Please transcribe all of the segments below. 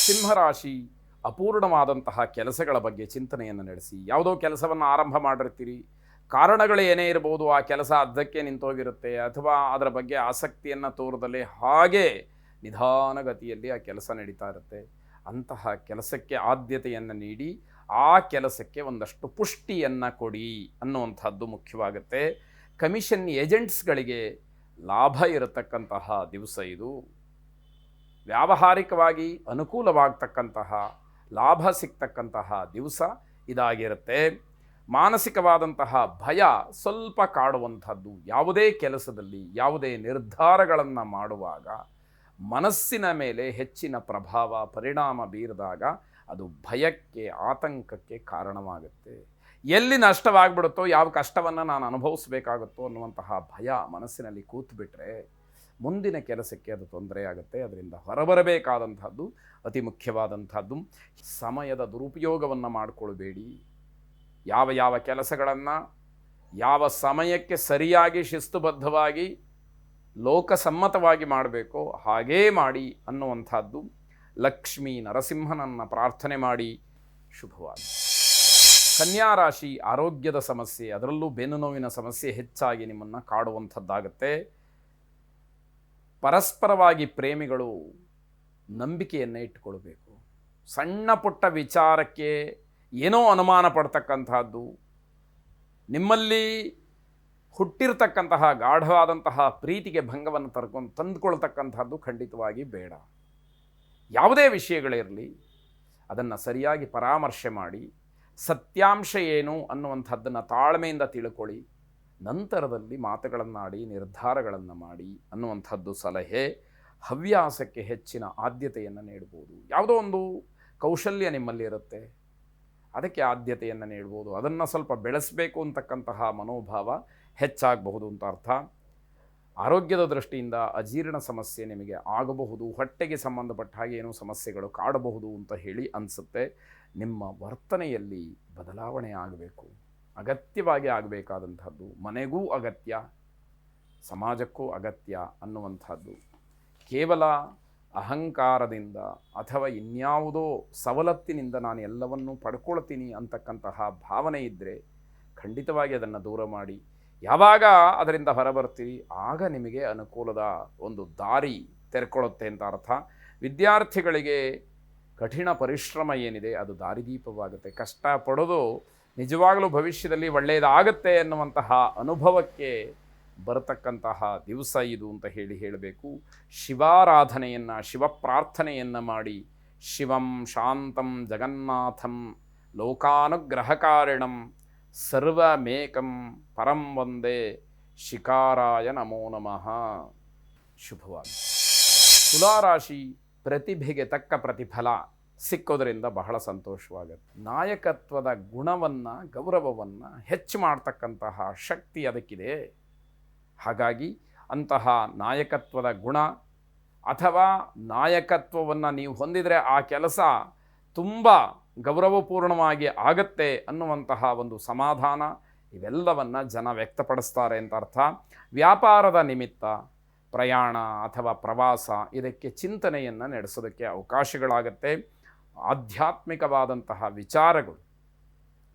ಸಿಂಹರಾಶಿ ಅಪೂರ್ಣವಾದಂತಹ ಕೆಲಸಗಳ ಬಗ್ಗೆ ಚಿಂತನೆಯನ್ನು ನಡೆಸಿ. ಯಾವುದೋ ಕೆಲಸವನ್ನು ಆರಂಭ ಮಾಡಿರ್ತೀರಿ, ಕಾರಣಗಳು ಏನೇ ಇರ್ಬೋದು, ಆ ಕೆಲಸ ಅರ್ಧಕ್ಕೆ ನಿಂತೋಗಿರುತ್ತೆ, ಅಥವಾ ಅದರ ಬಗ್ಗೆ ಆಸಕ್ತಿಯನ್ನು ತೋರದಲ್ಲೇ ಹಾಗೆ ನಿಧಾನಗತಿಯಲ್ಲಿ ಆ ಕೆಲಸ ನಡೀತಾ ಇರುತ್ತೆ. ಅಂತಹ ಕೆಲಸಕ್ಕೆ ಆದ್ಯತೆಯನ್ನು ನೀಡಿ ಆ ಕೆಲಸಕ್ಕೆ ಒಂದಷ್ಟು ಪುಷ್ಟಿಯನ್ನು ಕೊಡಿ ಅನ್ನುವಂಥದ್ದು ಮುಖ್ಯವಾಗುತ್ತೆ. ಕಮಿಷನ್ ಏಜೆಂಟ್ಸ್ಗಳಿಗೆ ಲಾಭ ಇರತಕ್ಕಂತಹ ದಿವಸ ಇದು. ವ್ಯಾವಹಾರಿಕವಾಗಿ ಅನುಕೂಲವಾಗ್ತಕ್ಕಂತಹ ಲಾಭ ಸಿಗ್ತಕ್ಕಂತಹ ದಿವಸ ಇದಾಗಿರುತ್ತೆ. ಮಾನಸಿಕವಾದಂತಹ ಭಯ ಸ್ವಲ್ಪ ಕಾಡುವಂಥದ್ದು. ಯಾವುದೇ ಕೆಲಸದಲ್ಲಿ ಯಾವುದೇ ನಿರ್ಧಾರಗಳನ್ನು ಮಾಡುವಾಗ ಮನಸ್ಸಿನ ಮೇಲೆ ಹೆಚ್ಚಿನ ಪ್ರಭಾವ ಪರಿಣಾಮ ಬೀರಿದಾಗ ಅದು ಭಯಕ್ಕೆ ಆತಂಕಕ್ಕೆ ಕಾರಣವಾಗುತ್ತೆ. ಎಲ್ಲಿ ನಷ್ಟವಾಗ್ಬಿಡುತ್ತೋ, ಯಾವ ಕಷ್ಟವನ್ನು ನಾನು ಅನುಭವಿಸಬೇಕಾಗುತ್ತೋ ಅನ್ನುವಂತಹ ಭಯ ಮನಸ್ಸಿನಲ್ಲಿ ಕೂತ್ಬಿಟ್ರೆ ಮುಂದಿನ ಕೆಲಸಕ್ಕೆ ಅದು ತೊಂದರೆಯಾಗುತ್ತೆ. ಅದರಿಂದ ಹೊರಬರಬೇಕಾದಂಥದ್ದು ಅತಿ ಮುಖ್ಯವಾದಂಥದ್ದು. ಸಮಯದ ದುರುಪಯೋಗವನ್ನು ಮಾಡಿಕೊಳ್ಬೇಡಿ. ಯಾವ ಕೆಲಸಗಳನ್ನು ಯಾವ ಸಮಯಕ್ಕೆ ಸರಿಯಾಗಿ ಶಿಸ್ತುಬದ್ಧವಾಗಿ ಲೋಕಸಮ್ಮತವಾಗಿ ಮಾಡಬೇಕೋ ಹಾಗೇ ಮಾಡಿ ಅನ್ನುವಂಥದ್ದು. ಲಕ್ಷ್ಮೀ ನರಸಿಂಹನನ್ನು ಪ್ರಾರ್ಥನೆ ಮಾಡಿ. ಶುಭವಾದ. ಕನ್ಯಾ ರಾಶಿ ಆರೋಗ್ಯದ ಸಮಸ್ಯೆ, ಅದರಲ್ಲೂ ಬೆನ್ನು ನೋವಿನ ಸಮಸ್ಯೆ ಹೆಚ್ಚಾಗಿ ನಿಮ್ಮನ್ನು ಕಾಡುವಂಥದ್ದಾಗುತ್ತೆ. ಪರಸ್ಪರವಾಗಿ ಪ್ರೇಮಿಗಳು ನಂಬಿಕೆಯನ್ನು ಇಟ್ಟುಕೊಳ್ಬೇಕು. ಸಣ್ಣ ಪುಟ್ಟ ವಿಚಾರಕ್ಕೆ ಏನೋ ಅನುಮಾನ ಪಡ್ತಕ್ಕಂಥದ್ದು, ನಿಮ್ಮಲ್ಲಿ ಹುಟ್ಟಿರ್ತಕ್ಕಂತಹ ಗಾಢವಾದಂತಹ ಪ್ರೀತಿಗೆ ಭಂಗವನ್ನು ತಂದುಕೊಳ್ತಕ್ಕಂಥದ್ದು ಖಂಡಿತವಾಗಿ ಬೇಡ. ಯಾವುದೇ ವಿಷಯಗಳಿರಲಿ ಅದನ್ನು ಸರಿಯಾಗಿ ಪರಾಮರ್ಶೆ ಮಾಡಿ ಸತ್ಯಾಂಶ ಏನು ಅನ್ನುವಂಥದ್ದನ್ನು ತಾಳ್ಮೆಯಿಂದ ತಿಳ್ಕೊಳ್ಳಿ. ನಂತರದಲ್ಲಿ ಮಾತುಗಳನ್ನಾಡಿ ನಿರ್ಧಾರಗಳನ್ನು ಮಾಡಿ ಅನ್ನುವಂಥದ್ದು ಸಲಹೆ. ಹವ್ಯಾಸಕ್ಕೆ ಹೆಚ್ಚಿನ ಆದ್ಯತೆಯನ್ನು ನೀಡ್ಬೋದು. ಯಾವುದೋ ಒಂದು ಕೌಶಲ್ಯ ನಿಮ್ಮಲ್ಲಿರುತ್ತೆ, ಅದಕ್ಕೆ ಆದ್ಯತೆಯನ್ನು ನೀಡ್ಬೋದು. ಅದನ್ನು ಸ್ವಲ್ಪ ಬೆಳೆಸಬೇಕು ಅಂತಕ್ಕಂತಹ ಮನೋಭಾವ ಹೆಚ್ಚಾಗಬಹುದು ಅಂತ ಅರ್ಥ. ಆರೋಗ್ಯದ ದೃಷ್ಟಿಯಿಂದ ಅಜೀರ್ಣ ಸಮಸ್ಯೆ ನಿಮಗೆ ಆಗಬಹುದು. ಹೊಟ್ಟೆಗೆ ಸಂಬಂಧಪಟ್ಟ ಹಾಗೆ ಏನೋ ಸಮಸ್ಯೆಗಳು ಕಾಡಬಹುದು ಅಂತ ಹೇಳಿ ಅನಿಸುತ್ತೆ. ನಿಮ್ಮ ವರ್ತನೆಯಲ್ಲಿ ಬದಲಾವಣೆ ಆಗಬೇಕು, ಅಗತ್ಯವಾಗಿ ಆಗಬೇಕಾದಂಥದ್ದು. ಮನೆಗೂ ಅಗತ್ಯ, ಸಮಾಜಕ್ಕೂ ಅಗತ್ಯ ಅನ್ನುವಂಥದ್ದು. ಕೇವಲ ಅಹಂಕಾರದಿಂದ ಅಥವಾ ಇನ್ಯಾವುದೋ ಸವಲತ್ತಿನಿಂದ ನಾನು ಎಲ್ಲವನ್ನೂ ಪಡ್ಕೊಳ್ತೀನಿ ಅಂತಕ್ಕಂತಹ ಭಾವನೆ ಇದ್ದರೆ ಖಂಡಿತವಾಗಿ ಅದನ್ನು ದೂರ ಮಾಡಿ. ಯಾವಾಗ ಅದರಿಂದ ಹೊರಬರ್ತೀರಿ ಆಗ ನಿಮಗೆ ಅನುಕೂಲದ ಒಂದು ದಾರಿ ತೆರ್ಕೊಳ್ಳುತ್ತೆ ಅಂತ ಅರ್ಥ. ವಿದ್ಯಾರ್ಥಿಗಳಿಗೆ ಕಠಿಣ ಪರಿಶ್ರಮ ಏನಿದೆ ಅದು ದಾರಿದೀಪವಾಗುತ್ತೆ. ಕಷ್ಟಪಡೋದು ನಿಜವಾಗಲೂ ಭವಿಷ್ಯದಲ್ಲಿ ಒಳ್ಳೆಯದಾಗತ್ತೆ ಅನ್ನುವಂತಹ ಅನುಭವಕ್ಕೆ ಬರತಕ್ಕಂತಹ ದಿವಸ ಇದು ಅಂತ ಹೇಳಬೇಕು. ಶಿವಾರಾಧನೆಯನ್ನು ಶಿವಪ್ರಾರ್ಥನೆಯನ್ನು ಮಾಡಿ. ಶಿವಂ ಶಾಂತಂ ಜಗನ್ನಾಥಂ ಲೋಕಾನುಗ್ರಹಕಾರಿಣಂ ಸರ್ವಮೇಕಂ ಪರಂ ವಂದೇ ಶಿಕಾರಾಯ ನಮೋ ನಮಃ. ಶುಭವಾಗಿ. ತುಲಾರಾಶಿ ಪ್ರತಿಭೆಗೆ ತಕ್ಕ ಪ್ರತಿಫಲ ಸಿಕ್ಕೋದ್ರಿಂದ ಬಹಳ ಸಂತೋಷವಾಗುತ್ತೆ. ನಾಯಕತ್ವದ ಗುಣವನ್ನು ಗೌರವವನ್ನು ಹೆಚ್ಚು ಮಾಡ್ತಕ್ಕಂತಹ ಶಕ್ತಿ ಅದಕ್ಕಿದೆ. ಹಾಗಾಗಿ ಅಂತಹ ನಾಯಕತ್ವದ ಗುಣ ಅಥವಾ ನಾಯಕತ್ವವನ್ನು ನೀವು ಹೊಂದಿದರೆ ಆ ಕೆಲಸ ತುಂಬ ಗೌರವಪೂರ್ಣವಾಗಿ ಆಗತ್ತೆ ಅನ್ನುವಂತಹ ಒಂದು ಸಮಾಧಾನ ಇವೆಲ್ಲವನ್ನು ಜನ ವ್ಯಕ್ತಪಡಿಸ್ತಾರೆ ಅಂತ ಅರ್ಥ. ವ್ಯಾಪಾರದ ನಿಮಿತ್ತ ಪ್ರಯಾಣ ಅಥವಾ ಪ್ರವಾಸ ಇದಕ್ಕೆ ಚಿಂತನೆಯನ್ನು ನಡೆಸೋದಕ್ಕೆ ಅವಕಾಶಗಳಾಗತ್ತೆ. ಆಧ್ಯಾತ್ಮಿಕವಾದಂತಹ ವಿಚಾರಗಳು,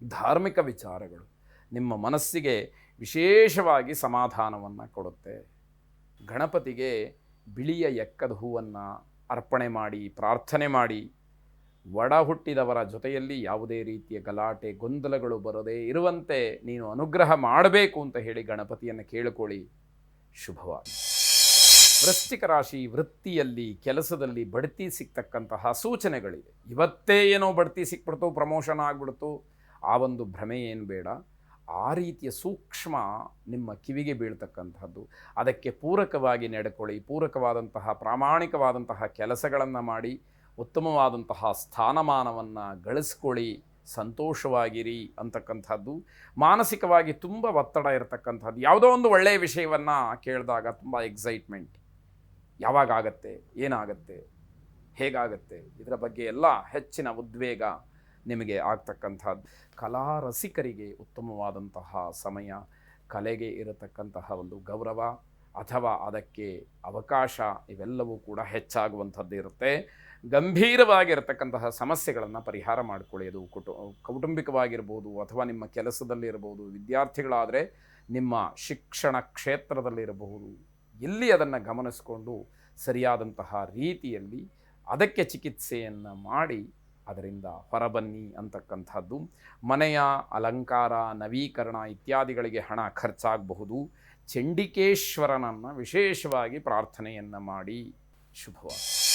ಧಾರ್ಮಿಕ ವಿಚಾರಗಳು ನಿಮ್ಮ ಮನಸ್ಸಿಗೆ ವಿಶೇಷವಾಗಿ ಸಮಾಧಾನವನ್ನು ಕೊಡುತ್ತೆ. ಗಣಪತಿಗೆ ಬಿಳಿಯ ಎಕ್ಕದ ಹೂವನ್ನು ಅರ್ಪಣೆ ಮಾಡಿ ಪ್ರಾರ್ಥನೆ ಮಾಡಿ. ಒಡ ಹುಟ್ಟಿದವರ ಜೊತೆಯಲ್ಲಿ ಯಾವುದೇ ರೀತಿಯ ಗಲಾಟೆ ಗೊಂದಲಗಳು ಬರದೇ ಇರುವಂತೆ ನೀನು ಅನುಗ್ರಹ ಮಾಡಬೇಕು ಅಂತ ಹೇಳಿ ಗಣಪತಿಯನ್ನು ಕೇಳಿಕೊಳ್ಳಿ. ಶುಭವಾಗಿ. ವೃಶ್ಚಿಕ ರಾಶಿ ವೃತ್ತಿಯಲ್ಲಿ ಕೆಲಸದಲ್ಲಿ ಬಡ್ತಿ ಸಿಗ್ತಕ್ಕಂತಹ ಸೂಚನೆಗಳಿದೆ. ಇವತ್ತೇ ಏನೋ ಬಡ್ತಿ ಸಿಕ್ಬಿಡ್ತು, ಪ್ರಮೋಷನ್ ಆಗಿಬಿಡ್ತು, ಆ ಒಂದು ಭ್ರಮೆ ಏನು ಬೇಡ. ಆ ರೀತಿಯ ಸೂಕ್ಷ್ಮ ನಿಮ್ಮ ಕಿವಿಗೆ ಬೀಳ್ತಕ್ಕಂಥದ್ದು. ಅದಕ್ಕೆ ಪೂರಕವಾಗಿ ನಡ್ಕೊಳ್ಳಿ. ಪೂರಕವಾದಂತಹ ಪ್ರಾಮಾಣಿಕವಾದಂತಹ ಕೆಲಸಗಳನ್ನು ಮಾಡಿ ಉತ್ತಮವಾದಂತಹ ಸ್ಥಾನಮಾನವನ್ನು ಗಳಿಸ್ಕೊಳ್ಳಿ. ಸಂತೋಷವಾಗಿರಿ ಅಂತಕ್ಕಂಥದ್ದು. ಮಾನಸಿಕವಾಗಿ ತುಂಬ ಒತ್ತಡ ಇರತಕ್ಕಂಥದ್ದು. ಯಾವುದೋ ಒಂದು ಒಳ್ಳೆಯ ವಿಷಯವನ್ನು ಕೇಳಿದಾಗ ತುಂಬ ಎಕ್ಸೈಟ್ಮೆಂಟ್, ಯಾವಾಗ ಆಗತ್ತೆ, ಏನಾಗತ್ತೆ, ಹೇಗಾಗತ್ತೆ, ಇದರ ಬಗ್ಗೆ ಎಲ್ಲ ಹೆಚ್ಚಿನ ಉದ್ವೇಗ ನಿಮಗೆ ಆಗ್ತಕ್ಕಂಥದ್ದು. ಕಲಾ ರಸಿಕರಿಗೆ ಉತ್ತಮವಾದಂತಹ ಸಮಯ. ಕಲೆಗೆ ಇರತಕ್ಕಂತಹ ಒಂದು ಗೌರವ ಅಥವಾ ಅದಕ್ಕೆ ಅವಕಾಶ ಇವೆಲ್ಲವೂ ಕೂಡ ಹೆಚ್ಚಾಗುವಂಥದ್ದು ಇರುತ್ತೆ. ಗಂಭೀರವಾಗಿರತಕ್ಕಂತಹ ಸಮಸ್ಯೆಗಳನ್ನು ಪರಿಹಾರ ಮಾಡಿಕೊಳ್ಳಿ. ಅದು ಕೌಟುಂಬಿಕವಾಗಿರ್ಬೋದು, ಅಥವಾ ನಿಮ್ಮ ಕೆಲಸದಲ್ಲಿರಬಹುದು, ವಿದ್ಯಾರ್ಥಿಗಳಾದರೆ ನಿಮ್ಮ ಶಿಕ್ಷಣ ಕ್ಷೇತ್ರದಲ್ಲಿರಬಹುದು. ಇಲ್ಲಿ ಅದನ್ನು ಗಮನಿಸಿಕೊಂಡು ಸರಿಯಾದಂತಹ ರೀತಿಯಲ್ಲಿ ಅದಕ್ಕೆ ಚಿಕಿತ್ಸೆಯನ್ನು ಮಾಡಿ ಅದರಿಂದ ಹೊರಬನ್ನಿ ಅಂತಕ್ಕಂಥದ್ದು. ಮನೆಯ ಅಲಂಕಾರ, ನವೀಕರಣ ಇತ್ಯಾದಿಗಳಿಗೆ ಹಣ ಖರ್ಚಾಗಬಹುದು. ಚಂಡಿಕೇಶ್ವರನನ್ನು ವಿಶೇಷವಾಗಿ ಪ್ರಾರ್ಥನೆಯನ್ನು ಮಾಡಿ. ಶುಭವಾಗಲಿ.